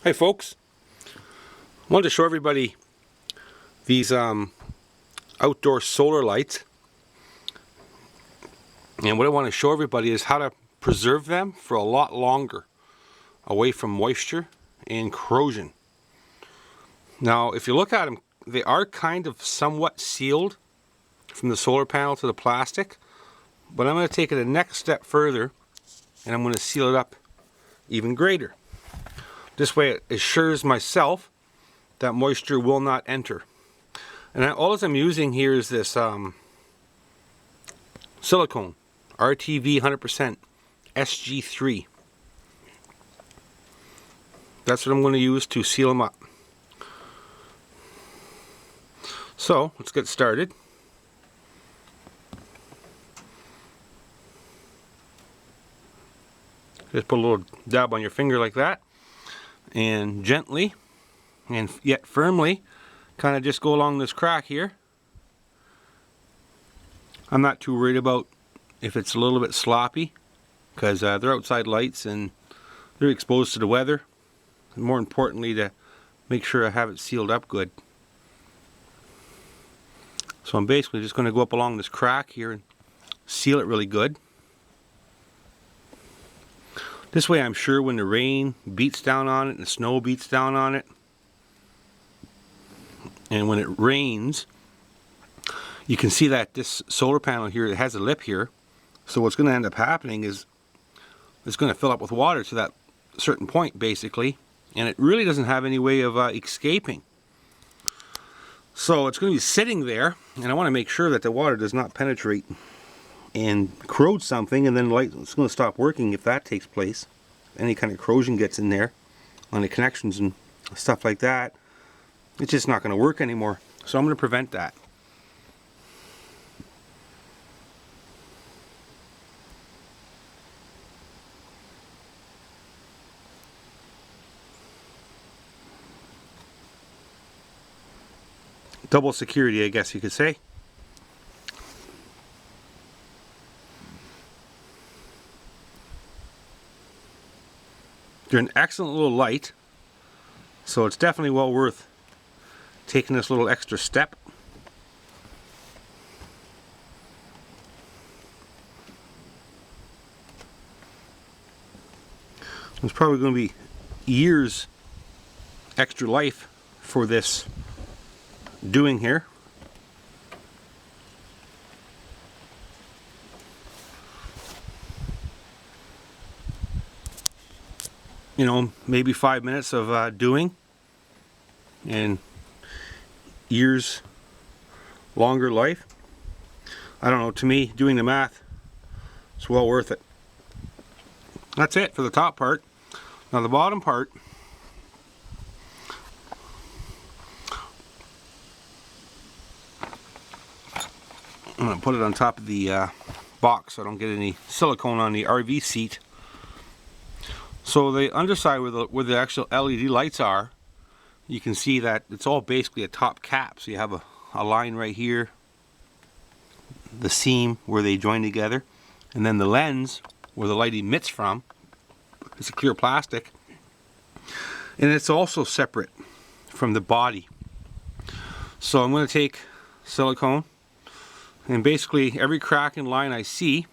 Hi folks, I wanted to show everybody these outdoor solar lights, and what I want to show everybody is how to preserve them for a lot longer away from moisture and corrosion. Now if you look at them, they are kind of somewhat sealed from the solar panel to the plastic, but I'm going to take it a next step further and I'm going to seal it up even greater. This way it assures myself that moisture will not enter. And all I'm using here is this silicone, RTV 100% SG3. That's what I'm going to use to seal them up. So let's get started. Just put a little dab on your finger like that, and gently and yet firmly kind of just go along this crack here. I'm not too worried about if it's a little bit sloppy, because they're outside lights and they're exposed to the weather, and more importantly to make sure I have it sealed up good. So I'm basically just going to go up along this crack here and seal it really good. This way I'm sure when the rain beats down on it and the snow beats down on it, and when it rains, you can see that this solar panel here, it has a lip here. So what's going to end up happening is it's going to fill up with water to that certain point basically, and it really doesn't have any way of escaping. So it's going to be sitting there, and I want to make sure that the water does not penetrate and corrode something, and then the light is going to stop working if that takes place. Any kind of corrosion gets in there on the connections and stuff like that, it's just not going to work anymore. So I'm going to prevent that. Double security, I guess you could say. They're an excellent little light, so it's definitely well worth taking this little extra step. There's probably going to be years extra life for this doing here. You know, maybe 5 minutes of doing and years longer life. I don't know, to me, doing the math, it's well worth it. That's it for the top part. Now the bottom part, I'm going to put it on top of the box so I don't get any silicone on the RV seat. So the underside where the actual LED lights are, you can see that it's all basically a top cap. So you have a line right here, the seam where they join together, and then the lens where the light emits from. It's a clear plastic, and it's also separate from the body. So I'm going to take silicone, and basically every crack and line I see,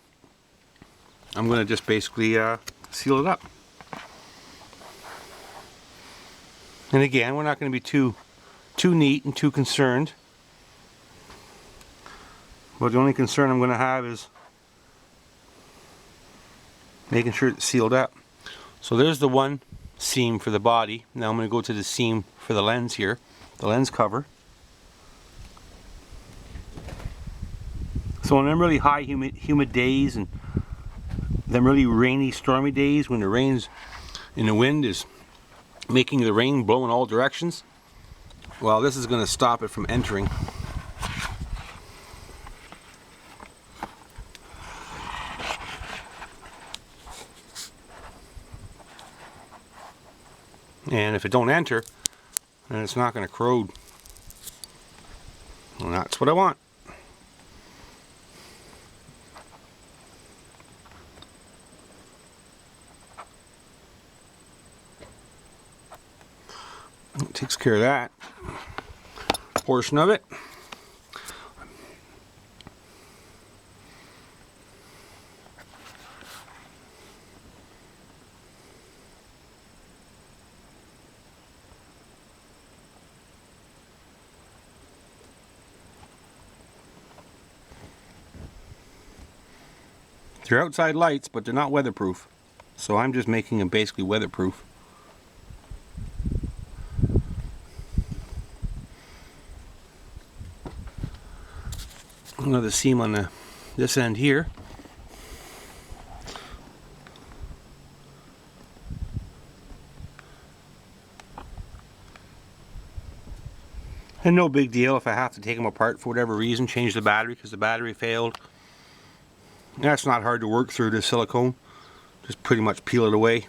I'm going to just basically seal it up. And again, we're not going to be too neat and too concerned. But the only concern I'm going to have is making sure it's sealed up. So there's the one seam for the body. Now I'm going to go to the seam for the lens here, the lens cover. So on them really high humid days and them really rainy, stormy days when the rains and the wind is making the rain blow in all directions, well, this is going to stop it from entering. And if it don't enter, then it's not going to corrode. And that's what I want. It takes care of that portion of it. They're outside lights, but they're not weatherproof. So I'm just making them basically weatherproof. Another seam on this end here. And no big deal if I have to take them apart for whatever reason, change the battery because the battery failed. That's not hard to work through this silicone. Just pretty much peel it away.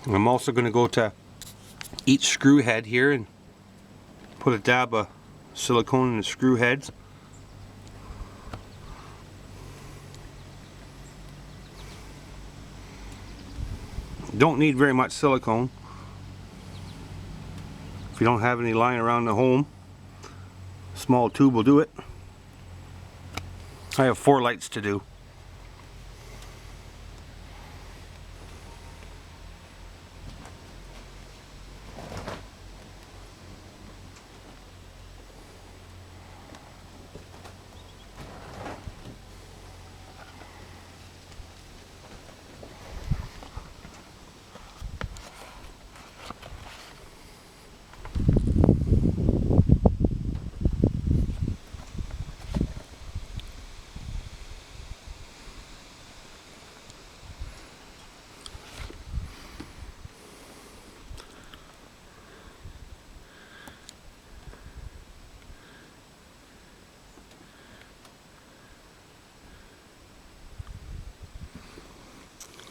I'm also going to go to each screw head here and put a dab of silicone in the screw heads. Don't need very much silicone. If you don't have any lying around the home, a small tube will do it. I have 4 lights to do.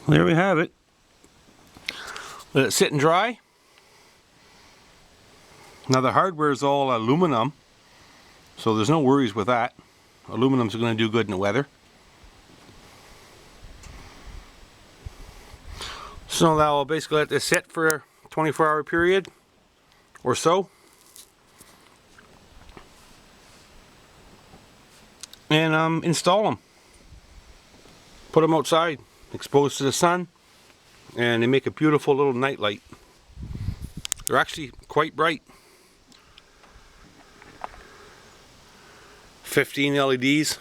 There we have it. Let it sit and dry. Now the hardware is all aluminum, so there's no worries with that. Aluminum's going to do good in the weather. So now I'll basically let this sit for a 24-hour period or so. And install them. Put them outside, exposed to the sun, and they make a beautiful little night light. They're actually quite bright. 15 LEDs.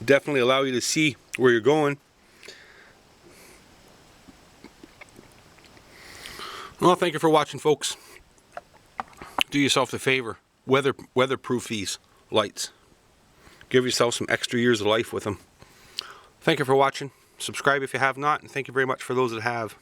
Definitely allow you to see where you're going. Well, thank you for watching, folks. Do yourself a favor. Weatherproof these lights. Give yourself some extra years of life with them. Thank you for watching. Subscribe if you have not, and thank you very much for those that have.